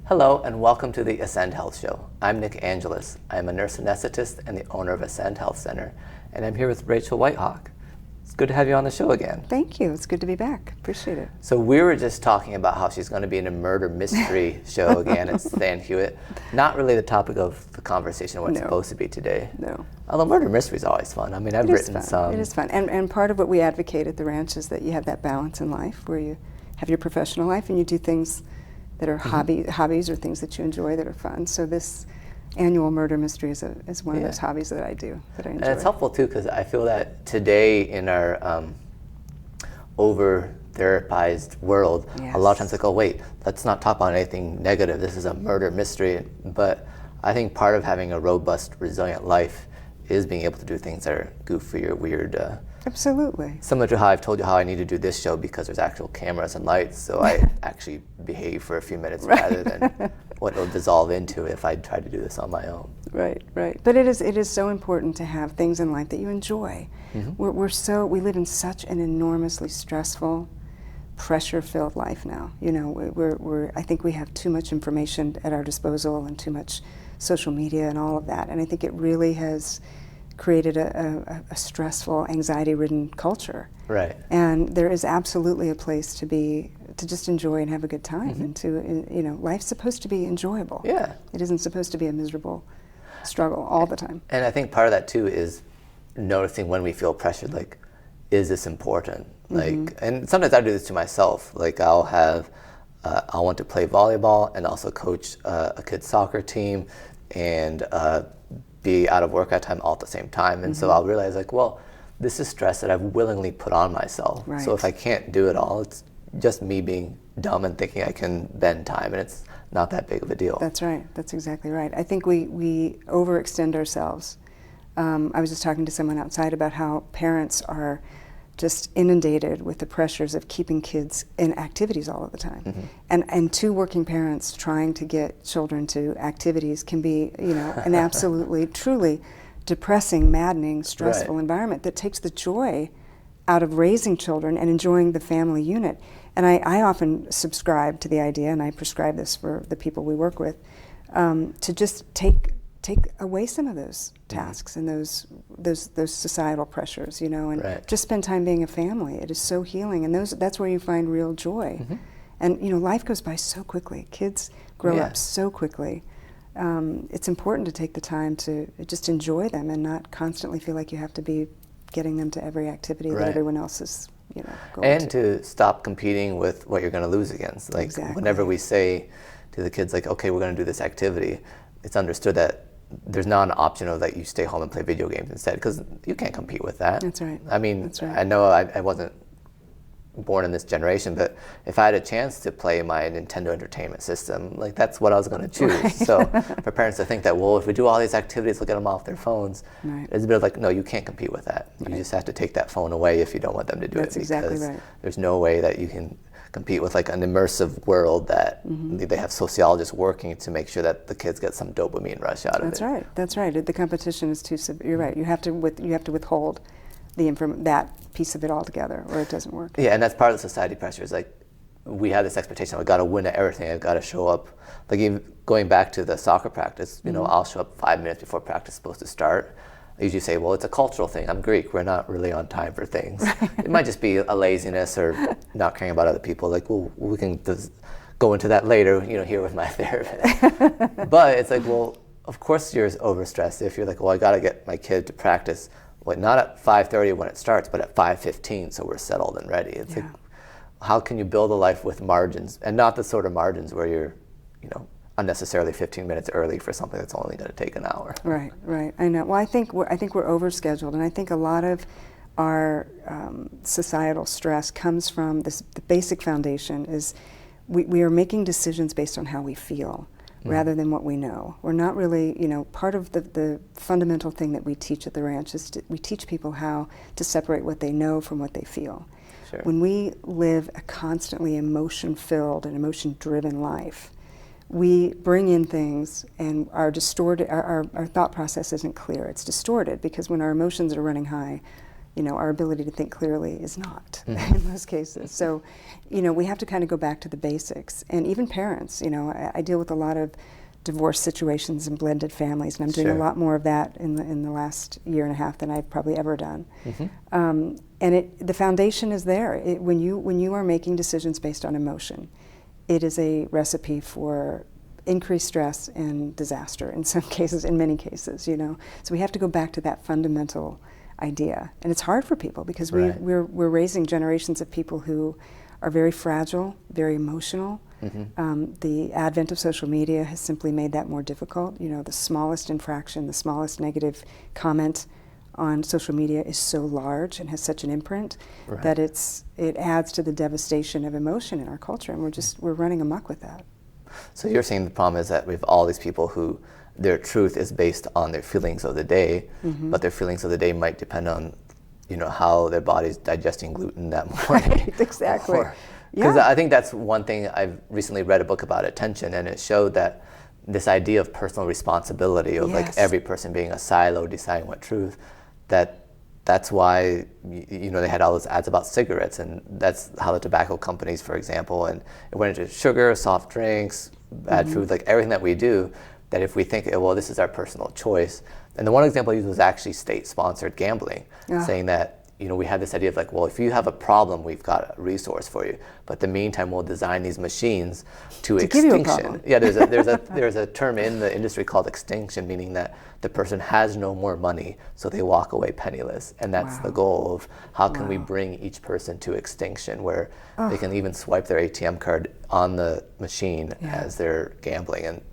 Hello and welcome to the Ascend Health Show. I'm Nick Angelis. I'm a nurse anesthetist and the owner of Ascend Health Center, and I'm here with Rachel Whitehawk. It's good to have you on the show again. Thank you. It's good to be back. Appreciate it. So we were just talking about how she's going to be in a murder mystery show again at Stan Hewitt. Not really the topic of the conversation what it's supposed to be today. No. Although murder mystery is always fun. I mean, I've written some. It is fun. And part of what we advocate at the ranch is that you have that balance in life where you have your professional life and you do things that are hobbies or things that you enjoy that are fun. So this annual murder mystery is one of those hobbies that I do, that I enjoy. And it's helpful too, because I feel that today in our over-therapized world, a lot of times like, oh wait, let's not talk about anything negative. This is a murder mystery. But I think part of having a robust, resilient life is being able to do things that are goofy or weird. Absolutely. Similar to how I've told you how I need to do this show because there's actual cameras and lights, so I actually behave for a few minutes rather than what it'll dissolve into if I try to do this on my own. Right, right. But it is so important to have things in life that you enjoy. We live in such an enormously stressful, pressure-filled life now. You know, I think we have too much information at our disposal and too much social media and all of that, and I think it really has created a stressful, anxiety-ridden culture. Right. And there is absolutely a place to just enjoy and have a good time, and life's supposed to be enjoyable. Yeah. It isn't supposed to be a miserable struggle all the time. And I think part of that too is noticing when we feel pressured, like, is this important? Like, and sometimes I do this to myself. Like, I'll want to play volleyball and also coach a kid's soccer team and be out of work at time all at the same time. And so I'll realize, like, well, this is stress that I've willingly put on myself. Right. So if I can't do it all, it's just me being dumb and thinking I can bend time, and it's not that big of a deal. That's right. That's exactly right. I think we overextend ourselves. I was just talking to someone outside about how parents are just inundated with the pressures of keeping kids in activities all of the time. And two working parents trying to get children to activities can be, an absolutely, truly depressing, maddening, stressful environment that takes the joy out of raising children and enjoying the family unit. And I often subscribe to the idea, and I prescribe this for the people we work with, to just take away some of those tasks and those societal pressures, and just spend time being a family. It is so healing, and that's where you find real joy. And life goes by so quickly. Kids grow up so quickly. It's important to take the time to just enjoy them and not constantly feel like you have to be getting them to every activity that everyone else is, going and to stop competing with what you're going to lose against. Like, whenever we say to the kids, like, okay, we're going to do this activity, it's understood that there's not an option of that you stay home and play video games instead, because you can't compete with that. That's right. I mean, That's right. I know I wasn't born in this generation, but if I had a chance to play my Nintendo Entertainment System, like, that's what I was going to choose. Right. So for parents to think that, well, if we do all these activities, we'll get them off their phones, it's a bit of like, no, you can't compete with that. You just have to take that phone away if you don't want them to do it. That's exactly right. There's no way that you can compete with like an immersive world that they have sociologists working to make sure that the kids get some dopamine rush out of it. That's right. That's right. The competition is too severe. You're right. You have to withhold that piece of it altogether, or it doesn't work. Yeah, and that's part of the society pressure. Is like, we have this expectation, I've got to win at everything. I've got to show up. Like, even going back to the soccer practice, I'll show up 5 minutes before practice is supposed to start. I usually say, well, it's a cultural thing. I'm Greek. We're not really on time for things. It might just be a laziness or not caring about other people. Like, well, we can just go into that later, here with my therapist. But it's like, well, of course you're overstressed if you're like, well, I got to get my kid to practice, well, not at 5:30 when it starts, but at 5:15 so we're settled and ready. It's like, how can you build a life with margins, and not the sort of margins where you're, unnecessarily 15 minutes early for something that's only going to take an hour. Right, right. I know. Well, I think we're overscheduled, and I think a lot of our societal stress comes from this. The basic foundation is we are making decisions based on how we feel rather than what we know. We're not really, part of the fundamental thing that we teach at the ranch is we teach people how to separate what they know from what they feel. Sure. When we live a constantly emotion-filled and emotion-driven life, we bring in things and our thought process isn't clear. It's distorted because when our emotions are running high, our ability to think clearly is not in most cases. So, we have to kind of go back to the basics. And even parents, I deal with a lot of divorce situations and blended families, and I'm doing a lot more of that in the last year and a half than I've probably ever done. And the foundation is there. When you are making decisions based on emotion, it is a recipe for increased stress and disaster in some cases, in many cases, So we have to go back to that fundamental idea. And it's hard for people because we're raising generations of people who are very fragile, very emotional. The advent of social media has simply made that more difficult. The smallest infraction, the smallest negative comment on social media is so large and has such an imprint that it adds to the devastation of emotion in our culture, and we're running amok with that. So you're saying the problem is that we have all these people who their truth is based on their feelings of the day, but their feelings of the day might depend on, how their body's digesting gluten that morning. Right, exactly. Because I think that's one thing. I've recently read a book about attention, and it showed that this idea of personal responsibility of like every person being a silo deciding what truth, that's why they had all those ads about cigarettes, and that's how the tobacco companies, for example, and it went into sugar, soft drinks, bad food, like everything that we do, that if we think, well, this is our personal choice. And the one example I used was actually state-sponsored gambling, saying that we had this idea of like, well, if you have a problem, we've got a resource for you. But in the meantime, we'll design these machines to extinction. Give you a problem. Yeah, there's a term in the industry called extinction, meaning that the person has no more money, so they walk away penniless. And that's the goal of how can we bring each person to extinction, where they can even swipe their ATM card on the machine as they're gambling.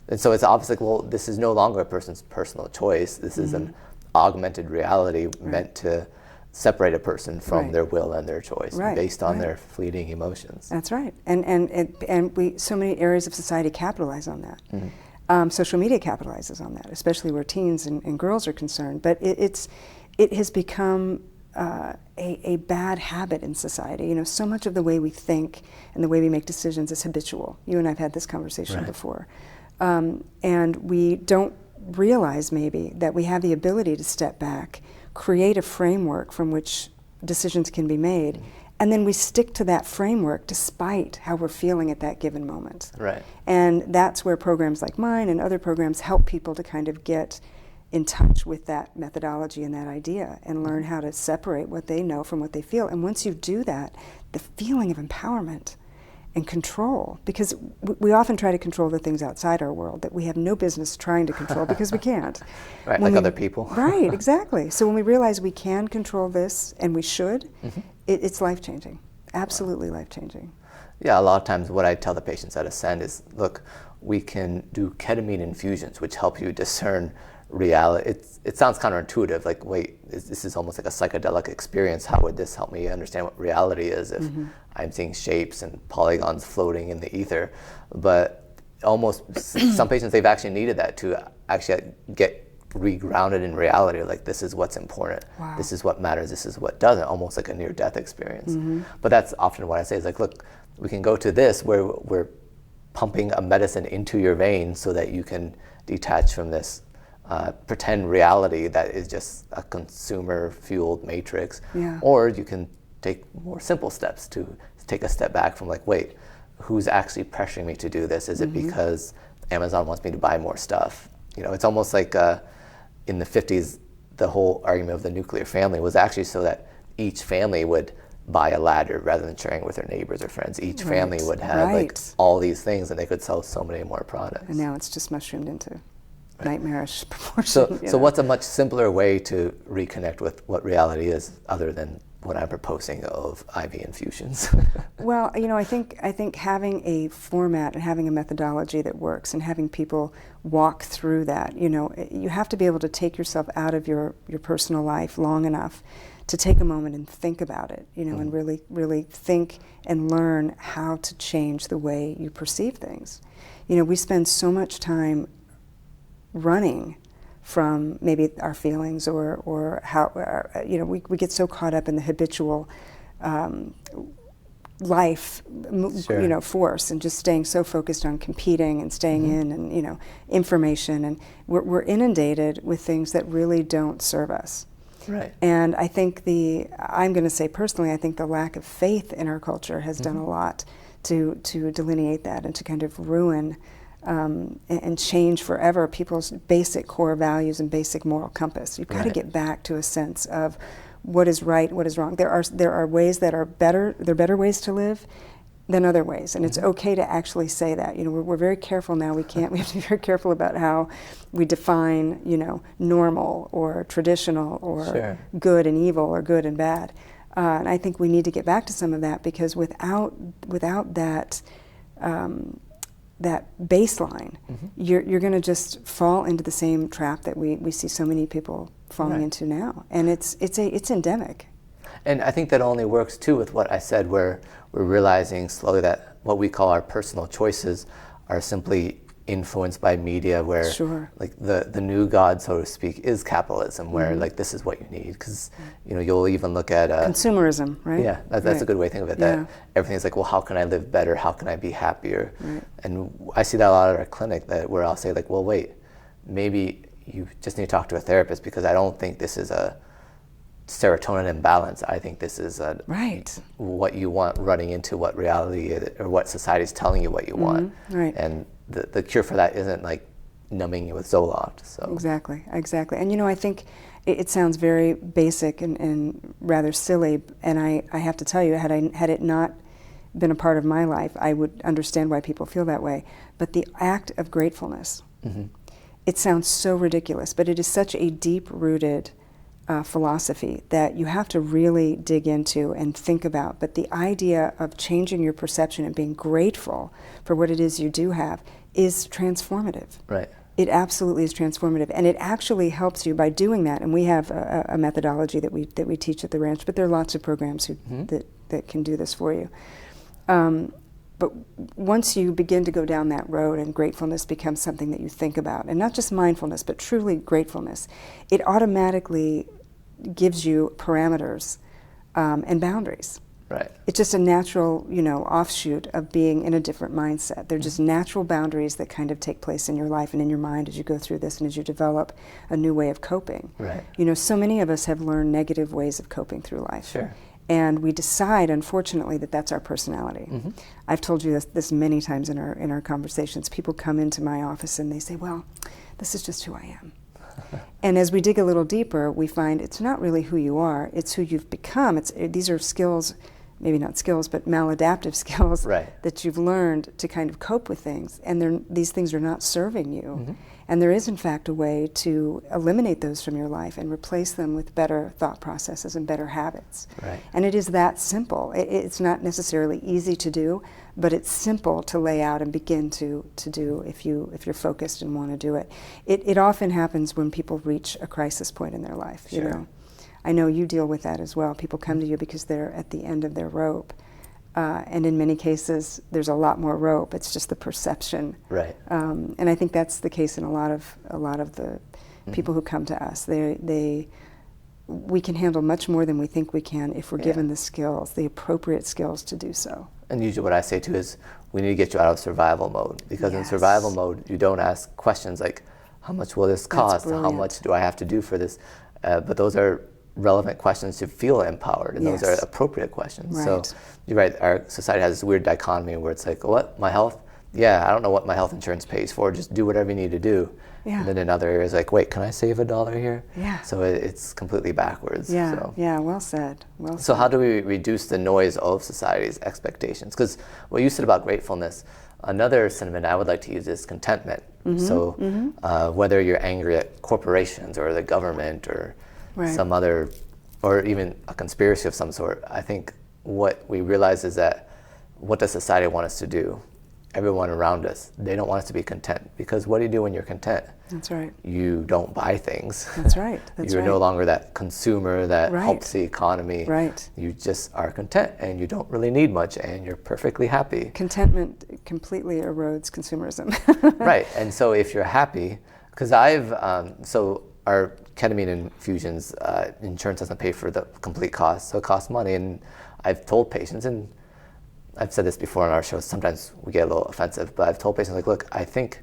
And so it's obviously like, well, this is no longer a person's personal choice. This is an augmented reality meant to separate a person from their will and their choice based on their fleeting emotions. That's right. And we so many areas of society capitalize on that. Social media capitalizes on that, especially where teens and girls are concerned. But it has become a bad habit in society. So much of the way we think and the way we make decisions is habitual. You and I have had this conversation before. And we don't realize maybe that we have the ability to step back, create a framework from which decisions can be made, and then we stick to that framework despite how we're feeling at that given moment. And that's where programs like mine and other programs help people to kind of get in touch with that methodology and that idea and learn how to separate what they know from what they feel. And once you do that, the feeling of empowerment and control, because we often try to control the things outside our world that we have no business trying to control because we can't. Like other people. Right, exactly. So when we realize we can control this, and we should, it's life-changing, absolutely life-changing. Yeah, a lot of times what I tell the patients at Ascend is, look, we can do ketamine infusions, which help you discern reality. It sounds counterintuitive, like, wait, this is almost like a psychedelic experience. How would this help me understand what reality is if I'm seeing shapes and polygons floating in the ether? But almost some patients, they've actually needed that to actually get re-grounded in reality. Like, this is what's important. This is what matters. This is what doesn't. Almost like a near-death experience. But that's often what I say is like, look, we can go to this where we're pumping a medicine into your veins so that you can detach from this pretend reality that is just a consumer-fueled matrix. Or you can take more simple steps to take a step back from like, wait, who's actually pressuring me to do this? Is it because Amazon wants me to buy more stuff? It's almost like in the 50s, the whole argument of the nuclear family was actually so that each family would buy a ladder rather than sharing with their neighbors or friends. Each family would have like all these things, and they could sell so many more products. And now it's just mushroomed into nightmarish proportion. So what's a much simpler way to reconnect with what reality is, other than what I'm proposing of IV infusions? Well, I think having a format and having a methodology that works, and having people walk through that. You have to be able to take yourself out of your personal life long enough to take a moment and think about it, and really think and learn how to change the way you perceive things. We spend so much time running from maybe our feelings or how, we get so caught up in the habitual life, force, and just staying so focused on competing and staying in and, information, and we're inundated with things that really don't serve us. Right. And I think I'm going to say personally, I think the lack of faith in our culture has done a lot to delineate that and to kind of ruin and change forever people's basic core values and basic moral compass. You've got to get back to a sense of what is right, what is wrong. There are ways that are better. There are better ways to live than other ways, and it's okay to actually say that. You know, we're very careful now. We have to be very careful about how we define, you know, normal or traditional or good and evil or good and bad. And I think we need to get back to some of that, because without that that baseline, you're going to just fall into the same trap that we see so many people falling into now, and it's endemic. And I think that only works too with what I said, where we're realizing slowly that what we call our personal choices are simply influenced by media, where like the new god, so to speak, is capitalism, where like this is what you need, because you know, you'll even look at consumerism, right? Yeah, that's a good way to think of it. That everything's like, well, how can I live better? How can I be happier? And I see that a lot at our clinic, that where I'll say like, well, wait, maybe you just need to talk to a therapist, because I don't think this is a serotonin imbalance. I think this is what you want running into what reality is, or what society is telling you what you want. And the cure for that isn't like numbing you with Zoloft. So Exactly. And you know, I think it sounds very basic and rather silly, and I have to tell you, had it not been a part of my life, I would understand why people feel that way. But the act of gratefulness, it sounds so ridiculous, but it is such a deep-rooted philosophy that you have to really dig into and think about. But the idea of changing your perception and being grateful for what it is you do have is transformative. Right. It absolutely is transformative, and it actually helps you by doing that. And we have a methodology that we teach at the ranch, but there are lots of programs that can do this for you. But once you begin to go down that road and gratefulness becomes something that you think about, and not just mindfulness, but truly gratefulness, it automatically gives you parameters and boundaries. Right. It's just a natural, you know, offshoot of being in a different mindset. They're just natural boundaries that kind of take place in your life and in your mind as you go through this and as you develop a new way of coping. Right. You know, so many of us have learned negative ways of coping through life. Sure. And we decide, unfortunately, that that's our personality. I've told you this many times in our conversations. People come into my office and they say, well, this is just who I am. And as we dig a little deeper, we find it's not really who you are, it's who you've become. These are skills, maybe not skills, but maladaptive skills that you've learned to kind of cope with things. And these things are not serving you. And there is, in fact, a way to eliminate those from your life and replace them with better thought processes and better habits. Right. And it is that simple. It's not necessarily easy to do, but it's simple to lay out and begin to do if you're focused and want to do it. It often happens when people reach a crisis point in their life. You know, I know you deal with that as well. People come to you because they're at the end of their rope. And in many cases, there's a lot more rope. It's just the perception. Right. And I think that's the case in a lot of the people who come to us. We can handle much more than we think we can if we're given the skills, the appropriate skills to do so. And usually what I say too is, we need to get you out of survival mode, because in survival mode, you don't ask questions like, how much will this cost? How much do I have to do for this? But those are relevant questions to feel empowered, and those are appropriate questions. So you're right, our society has this weird dichotomy where it's like, what, my health? Yeah, I don't know what my health insurance pays for, just do whatever you need to do. And then in other areas, like, wait, can I save $1 here? So it's completely backwards. Well said. So how do we reduce the noise of society's expectations? Because what you said about gratefulness, another sentiment I would like to use is contentment. So whether you're angry at corporations or the government or some other, or even a conspiracy of some sort, I think what we realize is that, what does society want us to do? Everyone around us, they don't want us to be content, because what do you do when you're content? That's right. You don't buy things. That's right. You're no longer that consumer that helps the economy. You just are content, and you don't really need much, and you're perfectly happy. Contentment completely erodes consumerism. And so if you're happy, because so our ketamine infusions, insurance doesn't pay for the complete cost, so it costs money. And I've told patients, and I've said this before on our show, sometimes we get a little offensive, but I've told patients, like, look, I think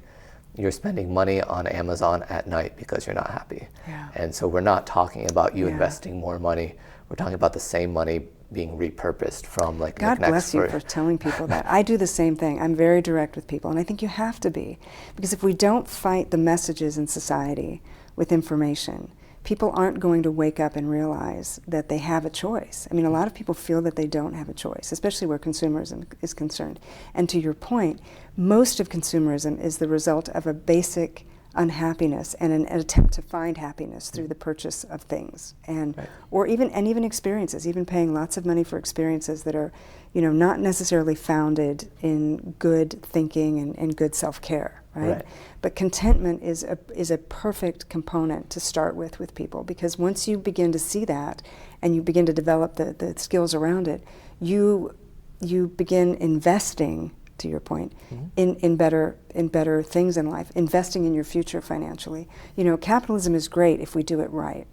you're spending money on Amazon at night because you're not happy. Yeah. And so we're not talking about you Yeah. investing more money. We're talking about the same money being repurposed from like God knickknacks bless you for telling people that. I do the same thing. I'm very direct with people, and I think you have to be. Because if we don't fight the messages in society with information, people aren't going to wake up and realize that they have a choice. I mean, a lot of people feel that they don't have a choice, especially where consumerism is concerned. And to your point, most of consumerism is the result of a basic unhappiness and an attempt to find happiness through the purchase of things, and Right. or even experiences, even paying lots of money for experiences that are, not necessarily founded in good thinking and good self-care, right? Right. But contentment is a perfect component to start with people, because once you begin to see that and you begin to develop the skills around it, you begin investing, to your point, in better things in life, investing in your future financially. Capitalism is great if we do it right,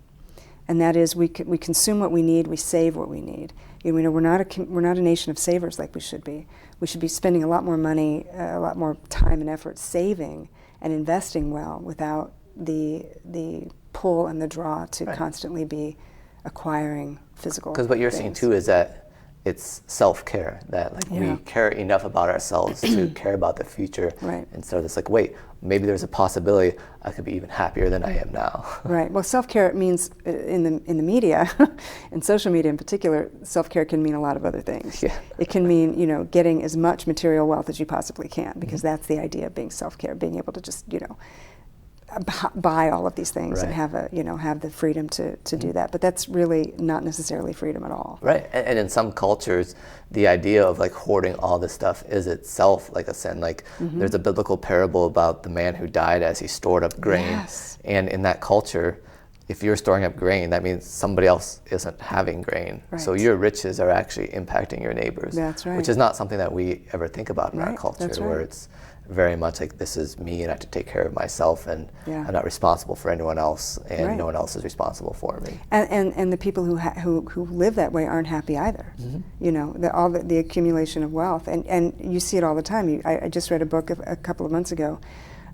and that is we consume what we need, we save what we need. We're not a nation of savers like we should be. We should be spending a lot more money, a lot more time and effort saving and investing well, without the pull and the draw to Right. constantly be acquiring physical. Because what you're saying too is that it's self-care, that like Yeah. we care enough about ourselves to care about the future. Right. Instead of just like, wait, maybe there's a possibility I could be even happier than I am now. Right. Well, self-care means in the media, in social media in particular, self-care can mean a lot of other things. Yeah. It can mean, getting as much material wealth as you possibly can, because that's the idea of being self-care, being able to just, buy all of these things and Right. have the freedom to do that. But that's really not necessarily freedom at all. Right. And in some cultures, the idea of like hoarding all this stuff is itself like a sin. Like there's a biblical parable about the man who died as he stored up grain. Yes. And in that culture, if you're storing up grain, that means somebody else isn't having grain. So Right. your riches are actually impacting your neighbors. That's right. Which is not something that we ever think about in our Right, culture, that's where right. it's very much like, this is me and I have to take care of myself, and Yeah. I'm not responsible for anyone else, and Right. no one else is responsible for me. And the people who live that way aren't happy either. All the accumulation of wealth, and you see it all the time. I just read a book a couple of months ago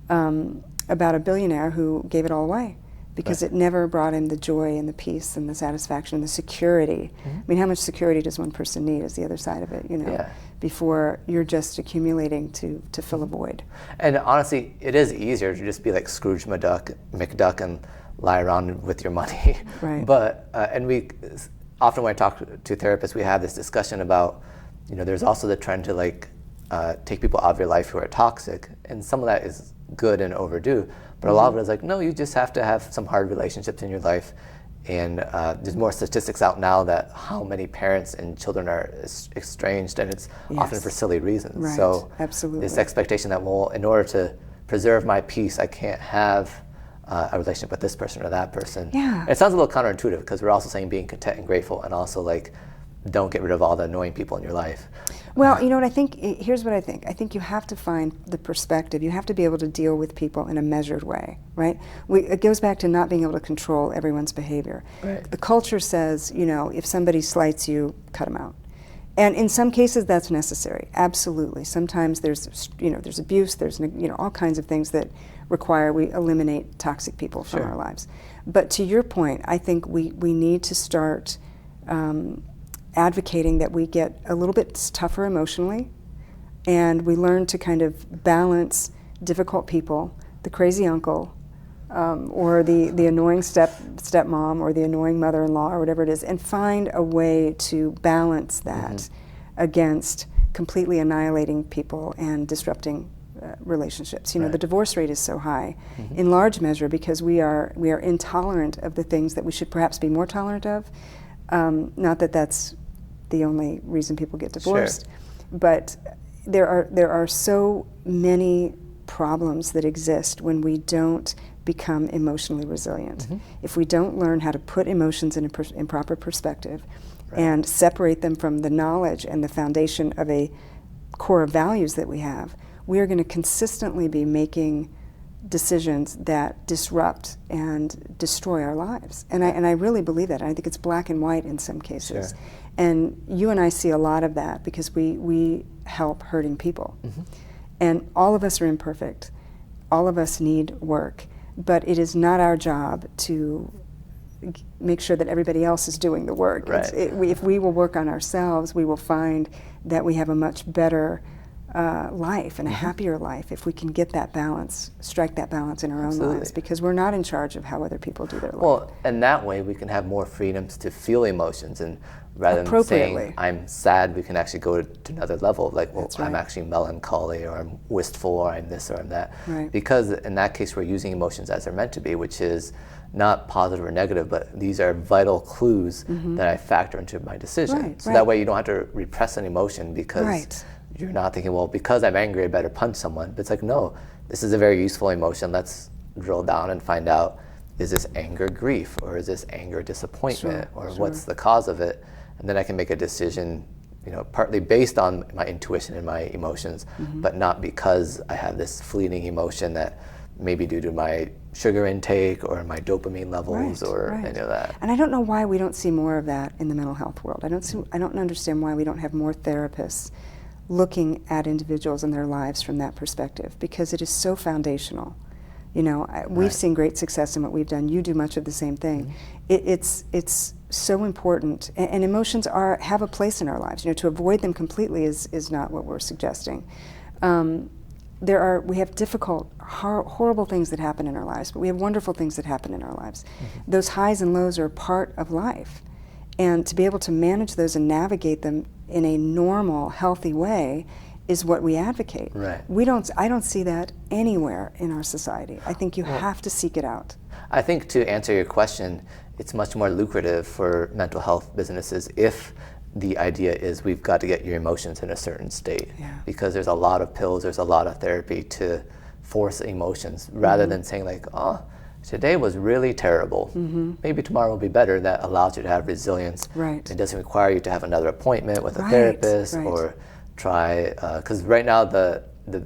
about a billionaire who gave it all away because Right. it never brought him the joy and the peace and the satisfaction and the security. I mean, how much security does one person need is the other side of it, Yeah. before you're just accumulating to fill a void. And honestly, it is easier to just be like Scrooge McDuck and lie around with your money. Right. But and we often, when I talk to therapists, we have this discussion about, there's also the trend to like take people out of your life who are toxic, and some of that is good and overdue. But a lot of it is like, no, you just have to have some hard relationships in your life. And there's more statistics out now that how many parents and children are estranged, and it's often Yes. for silly reasons. Right, So absolutely. this expectation that, well, in order to preserve my peace, I can't have a relationship with this person or that person. Yeah. It sounds a little counterintuitive, because we're also saying being content and grateful, and also like, don't get rid of all the annoying people in your life. Well, you know what I think? Here's what I think. I think you have to find the perspective. You have to be able to deal with people in a measured way, right? It goes back to not being able to control everyone's behavior. Right. The culture says, if somebody slights you, cut them out. And in some cases, that's necessary. Absolutely. Sometimes there's abuse. There's all kinds of things that require we eliminate toxic people from Sure. our lives. But to your point, I think we need to start advocating that we get a little bit tougher emotionally, and we learn to kind of balance difficult people, the crazy uncle, or the annoying stepmom, or the annoying mother-in-law, or whatever it is, and find a way to balance that against completely annihilating people and disrupting relationships. Right. The divorce rate is so high, in large measure because we are intolerant of the things that we should perhaps be more tolerant of. Not that that's the only reason people get divorced, but there are so many problems that exist when we don't become emotionally resilient. If we don't learn how to put emotions in proper perspective, and separate them from the knowledge and the foundation of a core of values that we have, we are going to consistently be making decisions that disrupt and destroy our lives. And I really believe that. I think it's black and white in some cases. Sure. And you and I see a lot of that because we help hurting people. And all of us are imperfect. all of us need work, but it is not our job to make sure that everybody else is doing the work. Right. If we will work on ourselves, we will find that we have a much better life and a happier life if we can get that balance, strike that balance in our own lives, because we're not in charge of how other people do their life. Well, and that way we can have more freedoms to feel emotions, and rather than saying I'm sad, we can actually go to another level, like, well, I'm actually melancholy, or I'm wistful, or I'm this, or I'm that. Right. Because in that case we're using emotions as they're meant to be, which is not positive or negative, but these are vital clues that I factor into my decision. Right, so that way you don't have to repress an emotion because you're not thinking, well, because I'm angry, I better punch someone. But it's like, no, this is a very useful emotion. Let's drill down and find out, is this anger grief, or is this anger disappointment, or what's the cause of it? And then I can make a decision, you know, partly based on my intuition and my emotions, but not because I have this fleeting emotion that maybe due to my sugar intake or my dopamine levels or any of that. And I don't know why we don't see more of that in the mental health world. I don't understand why we don't have more therapists looking at individuals and their lives from that perspective, because it is so foundational. You know, we've seen great success in what we've done. You do much of the same thing. It's so important, and emotions have a place in our lives. You know, to avoid them completely is not what we're suggesting. We have difficult, horrible things that happen in our lives, but we have wonderful things that happen in our lives. Those highs and lows are part of life, and to be able to manage those and navigate them in a normal, healthy way is what we advocate. Right. I don't see that anywhere in our society. I think you have to seek it out. I think, to answer your question, it's much more lucrative for mental health businesses if the idea is we've got to get your emotions in a certain state, because there's a lot of pills, there's a lot of therapy to force emotions, rather than saying like, oh, today was really terrible. Maybe tomorrow will be better. That allows you to have resilience. Right. It doesn't require you to have another appointment with a therapist or try, because right now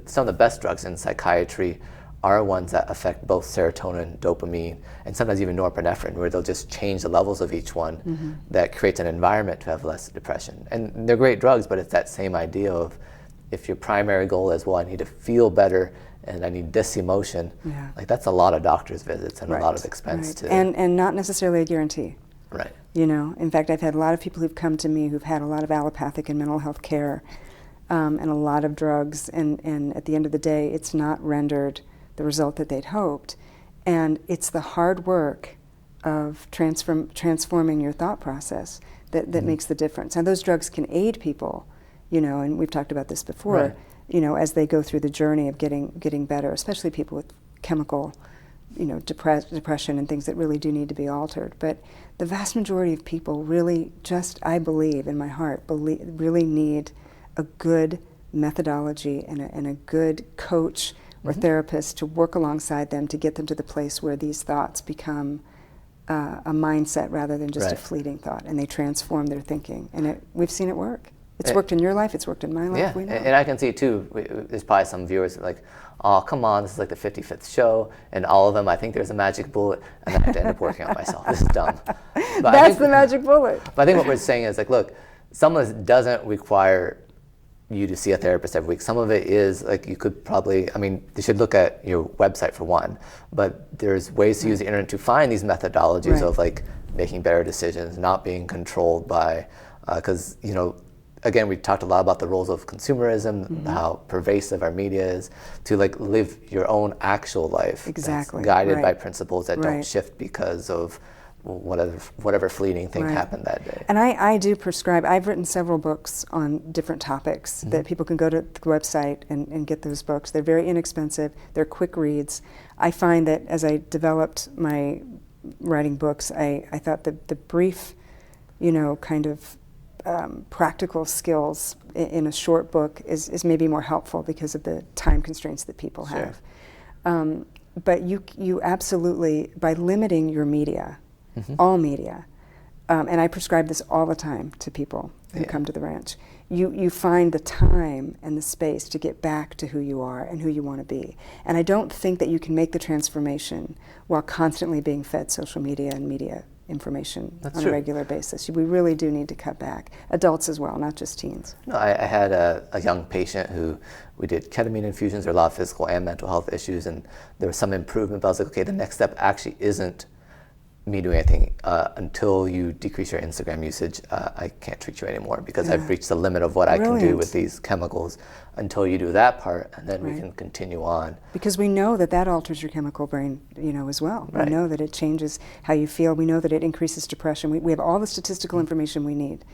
some of the best drugs in psychiatry are ones that affect both serotonin, dopamine, and sometimes even norepinephrine, where they'll just change the levels of each one that creates an environment to have less depression. And they're great drugs, but it's that same idea of, if your primary goal is, well, I need to feel better and I need this emotion, like that's a lot of doctor's visits and a lot of expense too. And not necessarily a guarantee. Right. You know, in fact, I've had a lot of people who've come to me who've had a lot of allopathic and mental health care and a lot of drugs, and at the end of the day, it's not rendered the result that they'd hoped. And it's the hard work of transforming your thought process that makes the difference. And those drugs can aid people, you know, and we've talked about this before, you know, as they go through the journey of getting better, especially people with chemical, you know, depression and things that really do need to be altered. But the vast majority of people really I believe in my heart, really need a good methodology and a good coach or therapist to work alongside them to get them to the place where these thoughts become a mindset rather than just a fleeting thought, and they transform their thinking. And we've seen it work. It's worked in your life, it's worked in my life. Yeah, we know. And I can see too, there's probably some viewers like, oh, come on, this is like the 55th show, and all of them, I think there's a magic bullet, and I have to end up working on myself. This is dumb. But That's the magic bullet. But I think what we're saying is like, look, some of this doesn't require you to see a therapist every week. Some of it is like, you could probably, I mean, they should look at your website for one, but there's ways to use the internet to find these methodologies of like making better decisions, not being controlled by, because, you know, again, we talked a lot about the roles of consumerism, how pervasive our media is, to like live your own actual life. Exactly. That's guided by principles that don't shift because of whatever fleeting thing happened that day. And I do prescribe, I've written several books on different topics that people can go to the website and get those books. They're very inexpensive, they're quick reads. I find that as I developed my writing books, I thought that the brief, you know, kind of practical skills in a short book is maybe more helpful because of the time constraints that people have. But you absolutely, by limiting your media, all media, and I prescribe this all the time to people who come to the ranch, you find the time and the space to get back to who you are and who you want to be. And I don't think that you can make the transformation while constantly being fed social media and media information That's on true. a regular basis. We really do need to cut back. Adults as well, not just teens. No, I had a young patient who we did ketamine infusions. There were a lot of physical and mental health issues, and there was some improvement. But I was like, okay, the next step actually isn't me doing anything until you decrease your Instagram usage. I can't treat you anymore because I've reached the limit of what I can do with these chemicals. Until you do that part, and then we can continue on. Because we know that that alters your chemical brain, as well. We know that it changes how you feel. We know that it increases depression. We have all the statistical information we need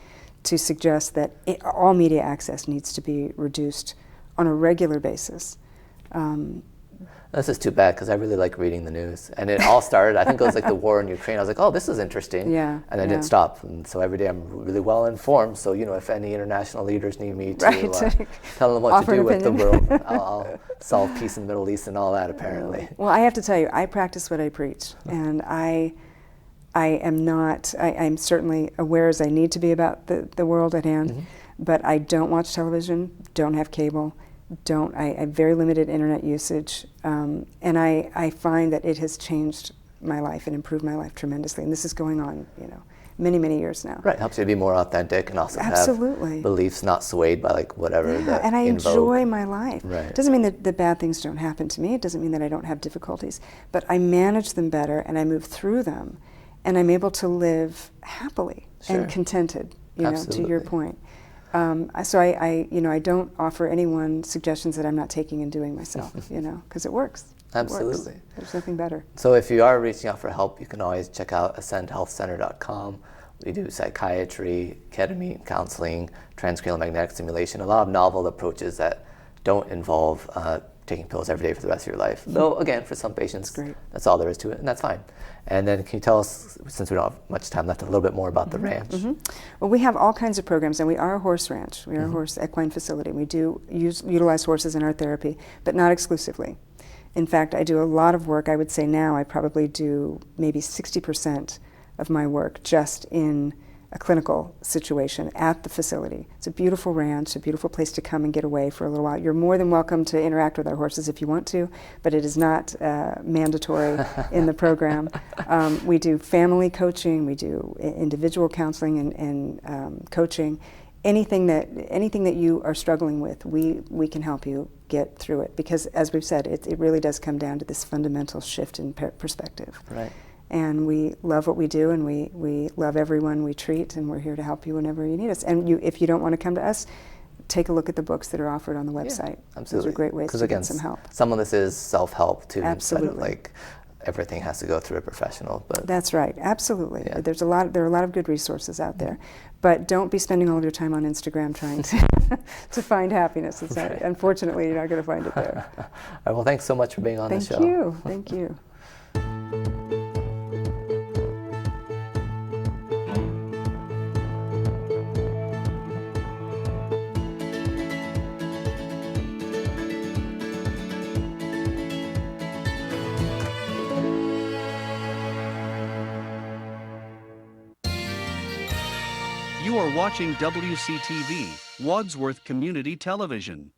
to suggest that all media access needs to be reduced on a regular basis. This is too bad because I really like reading the news. And it all started, I think it was like the war in Ukraine. I was like, oh, this is interesting. Yeah, and I didn't stop. And so every day I'm really well informed. So, if any international leaders need me to tell them what to do with the world, I'll solve peace in the Middle East and all that, apparently. Well, I have to tell you, I practice what I preach. And I'm certainly aware as I need to be about the world at hand, but I don't watch television, don't have cable. I have very limited internet usage, and I find that it has changed my life and improved my life tremendously. And this is going on, many, many years now. Right, helps you to be more authentic and also have beliefs not swayed by whatever. Yeah, and I enjoy my life. Right. It doesn't mean that bad things don't happen to me. It doesn't mean that I don't have difficulties, but I manage them better and I move through them, and I'm able to live happily and contented. To your point. So I don't offer anyone suggestions that I'm not taking and doing myself, because it works. Absolutely. It works. There's nothing better. So if you are reaching out for help, you can always check out ascendhealthcenter.com. We do psychiatry, ketamine, counseling, transcranial magnetic stimulation, a lot of novel approaches that don't involve taking pills every day for the rest of your life. Though, again, for some patients, that's all there is to it, and that's fine. And then can you tell us, since we don't have much time left, a little bit more about the ranch? Well, we have all kinds of programs, and we are a horse ranch. We are a horse equine facility. We do utilize horses in our therapy, but not exclusively. In fact, I do a lot of work. I would say now I probably do maybe 60% of my work just in a clinical situation at the facility. It's a beautiful ranch, a beautiful place to come and get away for a little while. You're more than welcome to interact with our horses if you want to, but it is not mandatory in the program. We do family coaching, we do individual counseling and coaching. Anything that you are struggling with, we can help you get through it, because as we've said, it really does come down to this fundamental shift in perspective. Right. And we love what we do, and we love everyone we treat, and we're here to help you whenever you need us. And if you don't want to come to us, take a look at the books that are offered on the website. Absolutely. Those are great ways to get some help. Some of this is self-help too. Absolutely. Everything has to go through a professional. But that's right. Absolutely. Yeah. There are a lot of good resources out there, but don't be spending all of your time on Instagram trying to find happiness. Unfortunately, you're not going to find it there. All right, well, thanks so much for being on the show. Thank you. Thank you. You are watching WCTV, Wadsworth Community Television.